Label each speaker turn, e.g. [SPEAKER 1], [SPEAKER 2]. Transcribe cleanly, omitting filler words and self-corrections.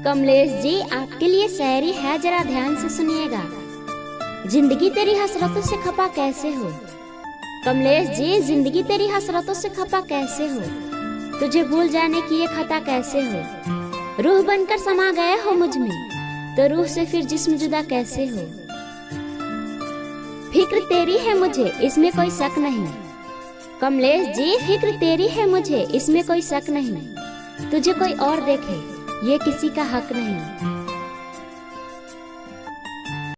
[SPEAKER 1] कमलेश जी, आपके लिए शायरी है, जरा ध्यान से सुनिएगा। जिंदगी तेरी हसरतों से खपा कैसे हो। कमलेश जी, जिंदगी तेरी हसरतों से खपा कैसे हो, तुझे भूल जाने की ये खता कैसे हो। रूह बनकर समा गए हो मुझ में, तो रूह से फिर जिस्म जुदा कैसे हो। फिक्र तेरी है मुझे, इसमें कोई शक नहीं। कमलेश जी, फिक्र तेरी है मुझे, इसमें कोई शक नहीं। तुझे कोई और देखे, ये किसी का हक नहीं।